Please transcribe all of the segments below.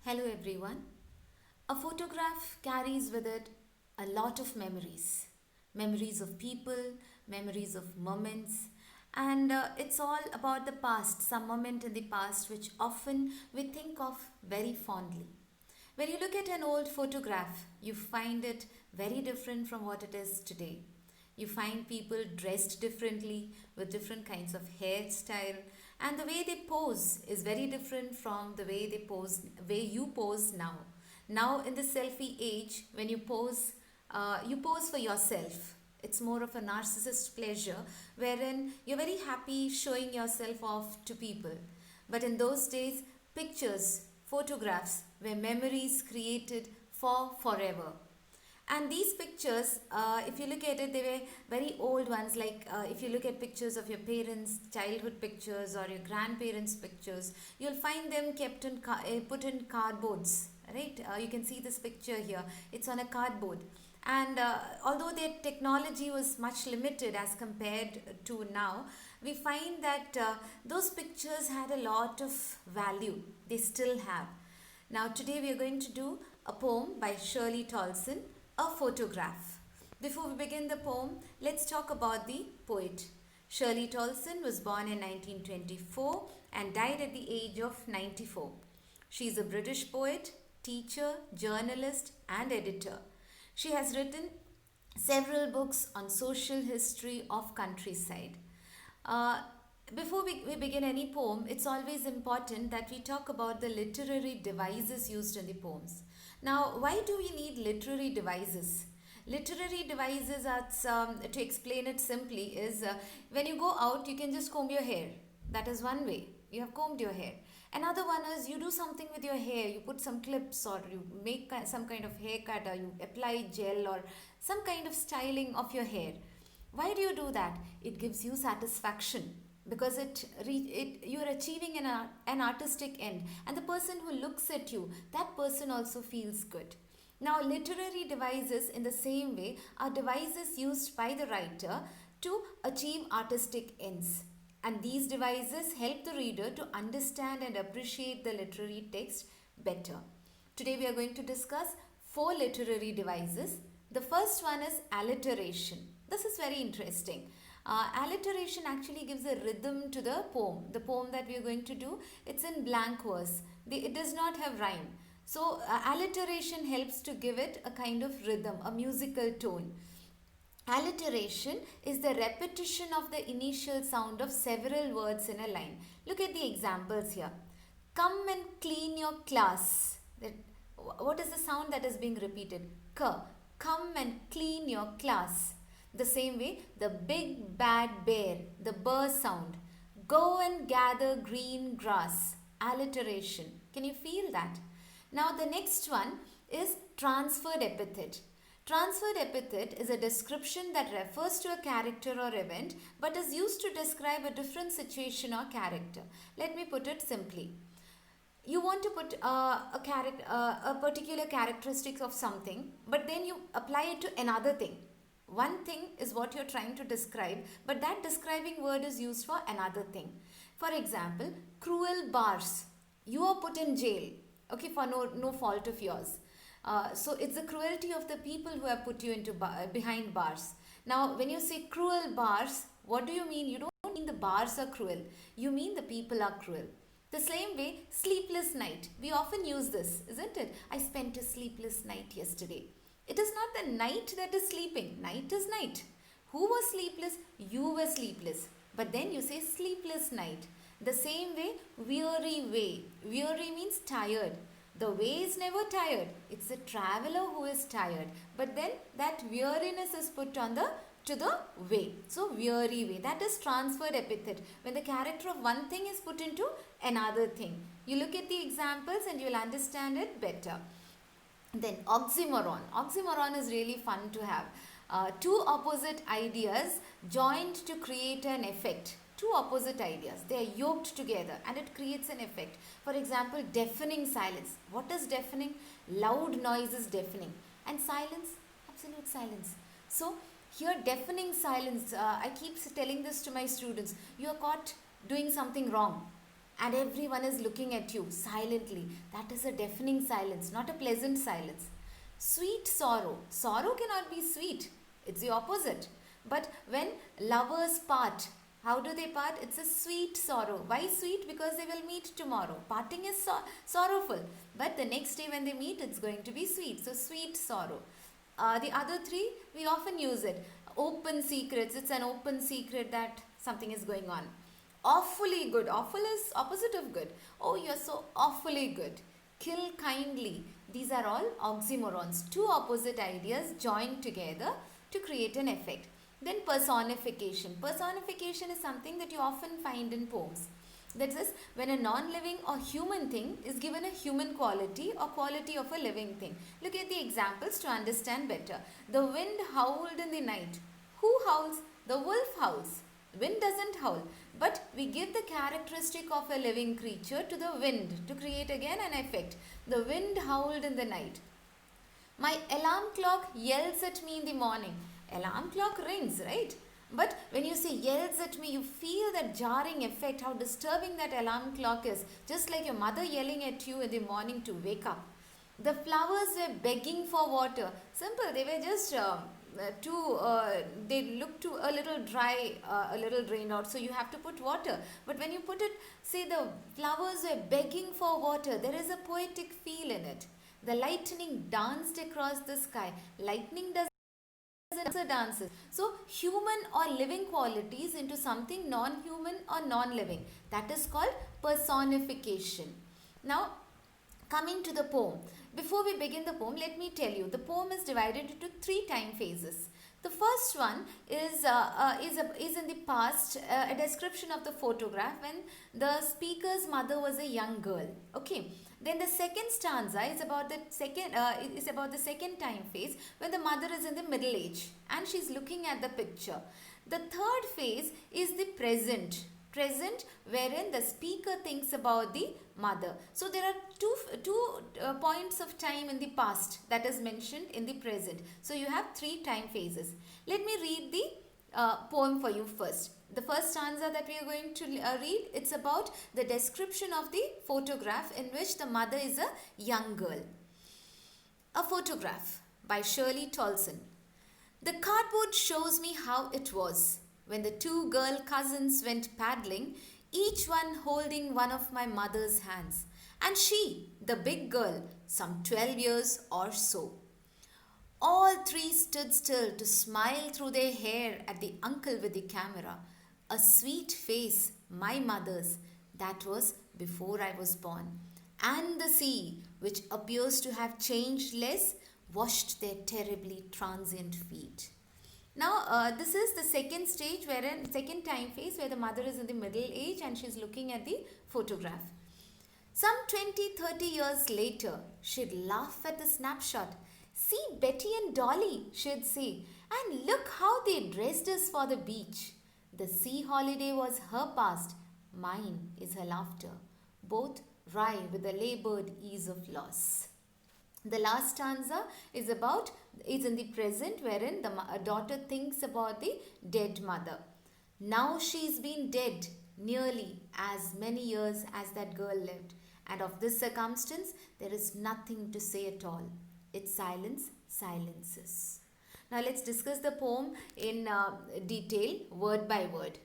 Hello everyone. A photograph carries with it a lot of memories. Memories of people, memories of moments, and it's all about the past, some moment in the past which often we think of very fondly. When you look at an old photograph, you find it very different from what it is today. You find people dressed differently with different kinds of hairstyle, and the way they pose is very different from the way way you pose now. Now in the selfie age, when you pose for yourself. It's more of a narcissist pleasure wherein you're very happy showing yourself off to people. But in those days, pictures, photographs were memories created for forever. And these pictures, if you look at it, they were very old ones. Like if you look at pictures of your parents' childhood pictures or your grandparents' pictures, you'll find them kept in put in cardboards. Right? You can see this picture here. It's on a cardboard. And although their technology was much limited as compared to now, we find that those pictures had a lot of value. They still have. Now, today we are going to do a poem by Shirley Tolson, A Photograph. Before we begin the poem, let's talk about the poet. Shirley Tolson was born in 1924 and died at the age of 94. She is a British poet, teacher, journalist, and editor. She has written several books on social history of countryside. Uh, before we begin any poem, it's always important that we talk about the literary devices used in the poems. Now, why do we need literary devices? Literary devices, to explain it simply, is when you go out, you can just comb your hair. That is one way. You have combed your hair. Another one is you do something with your hair. You put some clips or you make some kind of haircut or you apply gel or some kind of styling of your hair. Why do you do that? It gives you satisfaction because you're achieving an artistic end, and the person who looks at you, that person also feels good. Now, literary devices in the same way are devices used by the writer to achieve artistic ends, and these devices help the reader to understand and appreciate the literary text better. Today we are going to discuss four literary devices. The first one is alliteration. This is very interesting. Alliteration actually gives a rhythm to the poem. The poem that we are going to do, it's in blank verse. It does not have rhyme. So alliteration helps to give it a kind of rhythm, a musical tone. Alliteration is the repetition of the initial sound of several words in a line. Look at the examples here. Come and clean your class. What is the sound that is being repeated? K. Come and clean your class. The same way, the big bad bear, the burr sound. Go and gather green grass. Alliteration. Can you feel that? Now the next one is transferred epithet. Transferred epithet is a description that refers to a character or event but is used to describe a different situation or character. Let me put it simply. You want to put a particular characteristics of something, but then you apply it to another thing. One thing is what you're trying to describe, but that describing word is used for another thing. For example, cruel bars. You are put in jail, okay, for no fault of yours. So it's the cruelty of the people who have put you into behind bars. Now, when you say cruel bars, what do you mean? You don't mean the bars are cruel. You mean the people are cruel. The same way, sleepless night. We often use this, isn't it? I spent a sleepless night yesterday. It is not the night that is sleeping. Night is night. Who was sleepless? You were sleepless. But then you say sleepless night. The same way, weary way. Weary means tired. The way is never tired. It's the traveler who is tired. But then that weariness is put on to the way. So weary way. That is transferred epithet. When the character of one thing is put into another thing. You look at the examples and you will understand it better. Then oxymoron. Oxymoron is really fun to have. Two opposite ideas joined to create an effect. Two opposite ideas. They are yoked together and it creates an effect. For example, deafening silence. What is deafening? Loud noise is deafening. And silence? Absolute silence. So, here deafening silence. I keep telling this to my students. You are caught doing something wrong. and everyone is looking at you silently. That is a deafening silence, not a pleasant silence. Sweet sorrow. Sorrow cannot be sweet, it's the opposite. But when lovers part, how do they part? It's a sweet sorrow. Why sweet? Because they will meet tomorrow. Parting is sorrowful, but the next day when they meet, it's going to be sweet. So, sweet sorrow. The other three, we often use it. Open secrets. It's an open secret that something is going on. Awfully good. Awful is opposite of good. Oh, you're so awfully good. Kill kindly. These are all oxymorons. Two opposite ideas joined together to create an effect. Then personification. Personification is something that you often find in poems. That is, when a non-living or human thing is given a human quality or quality of a living thing. Look at the examples to understand better. The wind howled in the night. Who howls? The wolf howls. Wind doesn't howl, but we give the characteristic of a living creature to the wind to create again an effect. The wind howled in the night. My alarm clock yells at me in the morning. Alarm clock rings, right? But when you say yells at me, you feel that jarring effect, how disturbing that alarm clock is. Just like your mother yelling at you in the morning to wake up. The flowers were begging for water. Simple, they were just they look to a little dry, a little drained out, so you have to put water. But when you put it, say the flowers were begging for water, there is a poetic feel in it. The lightning danced across the sky. Lightning doesn't dances. So human or living qualities into something non-human or non-living. That is called personification. Now, coming to the poem. Before we begin the poem, let me tell you, the poem is divided into three time phases. The first one is in the past, a description of the photograph when the speaker's mother was a young girl. Okay. Then the second stanza is about the second time phase when the mother is in the middle age and she's looking at the picture. The third phase is the present wherein the speaker thinks about the mother. So there are two points of time in the past that is mentioned in the present. So you have three time phases. Let me read the poem for you first. The first stanza that we are going to read, it's about the description of the photograph in which the mother is a young girl. A photograph by Shirley Tolson. The cardboard shows me how it was when the two girl cousins went paddling, each one holding one of my mother's hands, and she, the big girl, some 12 years or so. All three stood still to smile through their hair at the uncle with the camera. A sweet face, my mother's, that was before I was born. And the sea, which appears to have changed less, washed their terribly transient feet. Now, this is the second stage, second time phase where the mother is in the middle age and she's looking at the photograph. Some 20-30 years later, she'd laugh at the snapshot. See Betty and Dolly, she'd say, and look how they dressed us for the beach. The sea holiday was her past, mine is her laughter. Both wry with the labored ease of loss. The last stanza is in the present wherein the daughter thinks about the dead mother. Now she's been dead nearly as many years as that girl lived, and of this circumstance there is nothing to say at all. Its silence silences. Now let's discuss the poem in detail, word by word.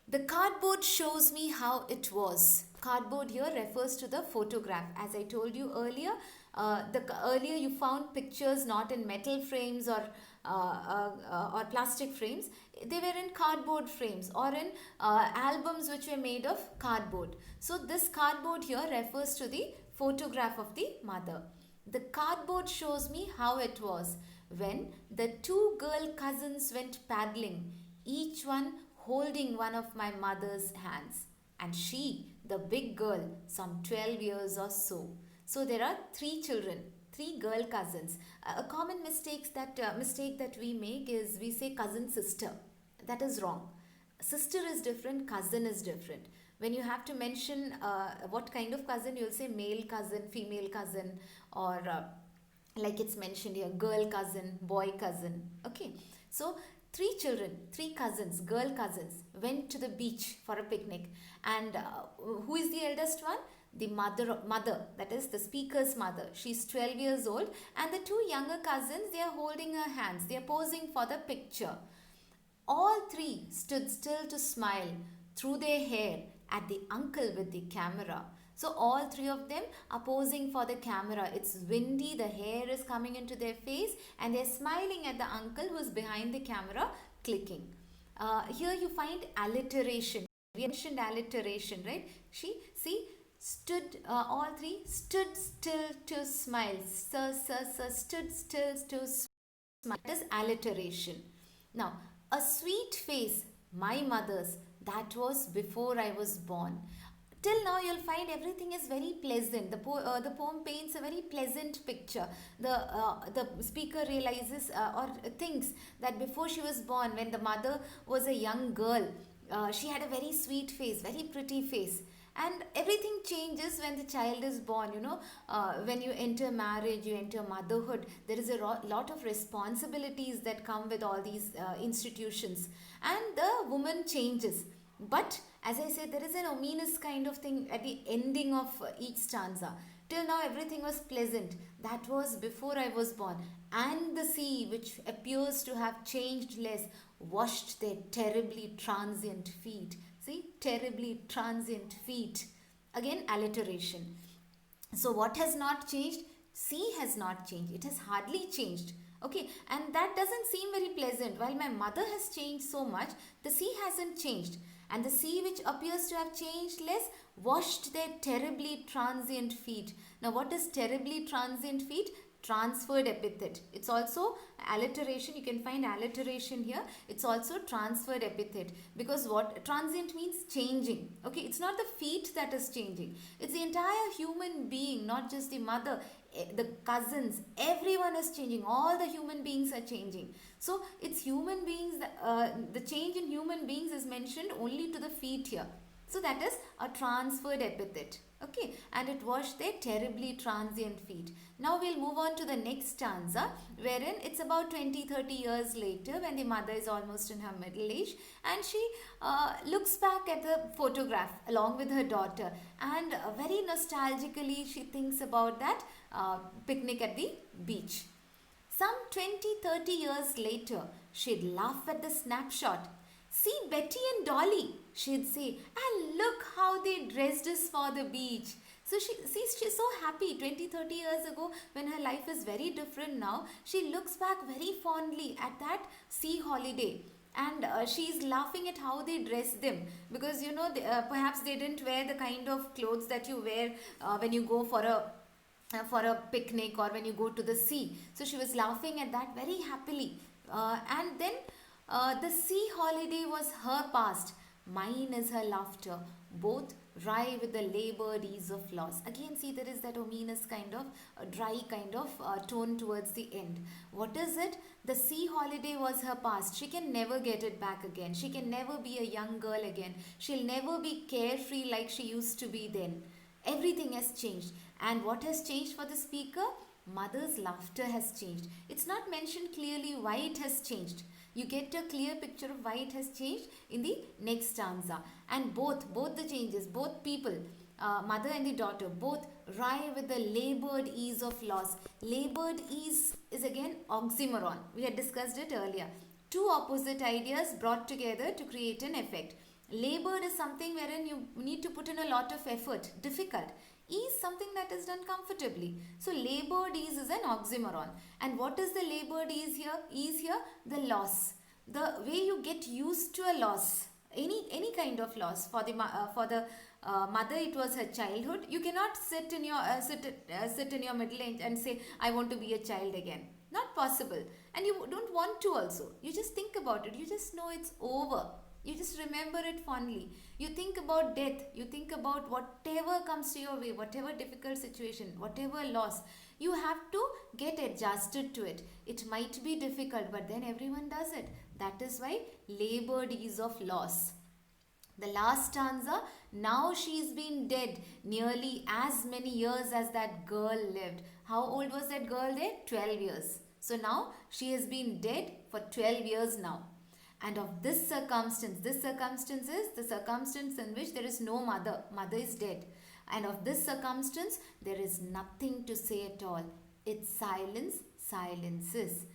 The cardboard shows me how it was. Cardboard here refers to the photograph. As I told you earlier, earlier you found pictures not in metal frames or plastic frames. They were in cardboard frames or in albums which were made of cardboard. So this cardboard here refers to the photograph of the mother. The cardboard shows me how it was when the two girl cousins went paddling, each one holding one of my mother's hands, and she, the big girl, some 12 years or so. So there are three children, three girl cousins. A common mistake that we make is we say cousin sister. That is wrong. Sister is different, cousin is different. When you have to mention what kind of cousin, you'll say male cousin, female cousin, or like it's mentioned here, girl cousin, boy cousin. Okay. So three children, three cousins, girl cousins, went to the beach for a picnic. And who is the eldest one? The mother, that is the speaker's mother. She's 12 years old, and the two younger cousins, they are holding her hands. They are posing for the picture. All three stood still to smile through their hair at the uncle with the camera. So all three of them are posing for the camera. It's windy, the hair is coming into their face, and they're smiling at the uncle who's behind the camera clicking. Here you find alliteration. We mentioned alliteration, right? All three stood still to smile. Stood still to smile. That is alliteration. Now, a sweet face, my mother's, that was before I was born. Till now, you'll find everything is very pleasant. The poem paints a very pleasant picture. The speaker realizes or thinks that before she was born, when the mother was a young girl, she had a very sweet face, very pretty face. And everything changes when the child is born. When you enter marriage, you enter motherhood, there is a lot of responsibilities that come with all these institutions, and the woman changes. But as I said, there is an ominous kind of thing at the ending of each stanza. Till now, everything was pleasant. That was before I was born. And the sea, which appears to have changed less, washed their terribly transient feet. See, terribly transient feet. Again, alliteration. So, what has not changed? Sea has not changed. It has hardly changed. Okay, and that doesn't seem very pleasant. While my mother has changed so much, the sea hasn't changed. And the sea, which appears to have changed less, washed their terribly transient feet. Now, what is terribly transient feet? Transferred epithet. It's also alliteration. You can find alliteration here. It's also transferred epithet, because what transient means changing. Okay, it's not the feet that is changing. It's the entire human being, not just the mother, the cousins. Everyone is changing. All the human beings are changing. So it's human beings. The change in human beings is mentioned only to the feet here. So that is a transferred epithet. Okay, and it washed their terribly transient feet. Now we'll move on to the next stanza, wherein it's about 20-30 years later, when the mother is almost in her middle age, and she looks back at the photograph along with her daughter, and very nostalgically she thinks about that picnic at the beach. Some 20-30 years later, she'd laugh at the snapshot. See Betty and Dolly, she'd say, and look how they dressed us for the beach. So she's so happy. 20-30 years ago, when her life is very different now, she looks back very fondly at that sea holiday. And she's laughing at how they dressed them, because perhaps they didn't wear the kind of clothes that you wear when you go for a picnic or when you go to the sea. So she was laughing at that very happily. And then the sea holiday was her past, mine is her laughter, both wry with the labored ease of loss. Again, see, there is that ominous kind of dry kind of tone towards the end. What is it? The sea holiday was her past. She can never get it back again. She can never be a young girl again. She'll never be carefree like she used to be then. Everything has changed. And what has changed for the speaker? Mother's laughter has changed. It's not mentioned clearly why it has changed. You get a clear picture of why it has changed in the next stanza. And both the changes, both people, mother and the daughter, both wry with the labored ease of loss. Labored ease is again oxymoron. We had discussed it earlier. Two opposite ideas brought together to create an effect. Labored is something wherein you need to put in a lot of effort, difficult. Ease, something that is done comfortably. So labored ease is an oxymoron. And what is the labored ease here? Ease here, the loss. The way you get used to a loss, any kind of loss. For the mother, it was her childhood. You cannot sit in your middle age and say, I want to be a child again. Not possible. And you don't want to also. You just think about it. You just know it's over. You just remember it fondly. You think about death. You think about whatever comes to your way, whatever difficult situation, whatever loss. You have to get adjusted to it. It might be difficult, but then everyone does it. That is why labored ease of loss. The last stanza, now she's been dead nearly as many years as that girl lived. How old was that girl there? 12 years. So now she has been dead for 12 years now. And of this circumstance is the circumstance in which there is no mother. Mother is dead. And of this circumstance, there is nothing to say at all. It's silence, silences.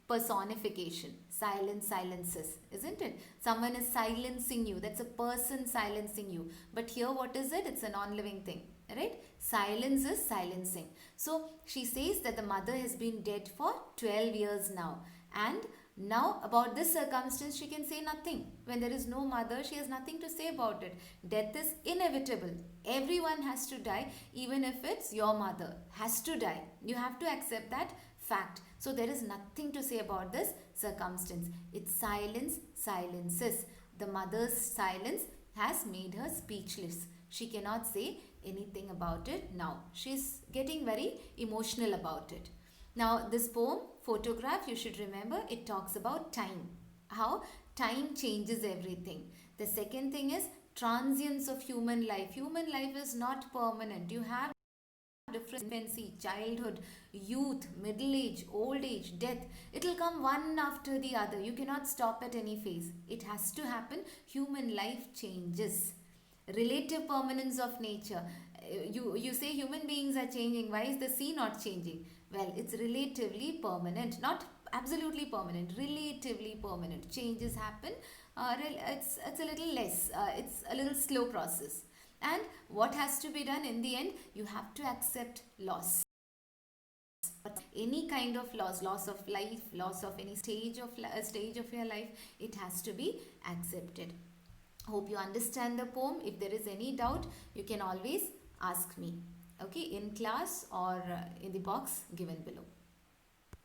Personification. Silence, silences. Isn't it? Someone is silencing you. That's a person silencing you. But here, what is it? It's a non-living thing. Right? Silence is silencing. So, she says that the mother has been dead for 12 years now. And now, about this circumstance, she can say nothing. When there is no mother, she has nothing to say about it. Death is inevitable. Everyone has to die, even if it's your mother. Has to die. You have to accept that fact. So, there is nothing to say about this circumstance. It's silence, silences. The mother's silence has made her speechless. She cannot say anything about it now. She's getting very emotional about it. Now, this poem, Photograph, you should remember, it talks about time. How time changes everything. The second thing is transience of human life. Human life is not permanent. You have different infancy, childhood, youth, middle age, old age, death. It will come one after the other. You cannot stop at any phase. It has to happen. Human life changes. Relative permanence of nature. You say human beings are changing. Why is the sea not changing? Well, it's relatively permanent, not absolutely permanent, relatively permanent. Changes happen. It's a little less. It's a little slow process. And what has to be done in the end? You have to accept loss. But any kind of loss of life, loss of any stage of your life, it has to be accepted. Hope you understand the poem. If there is any doubt, you can always ask me, okay, in class or in the box given below.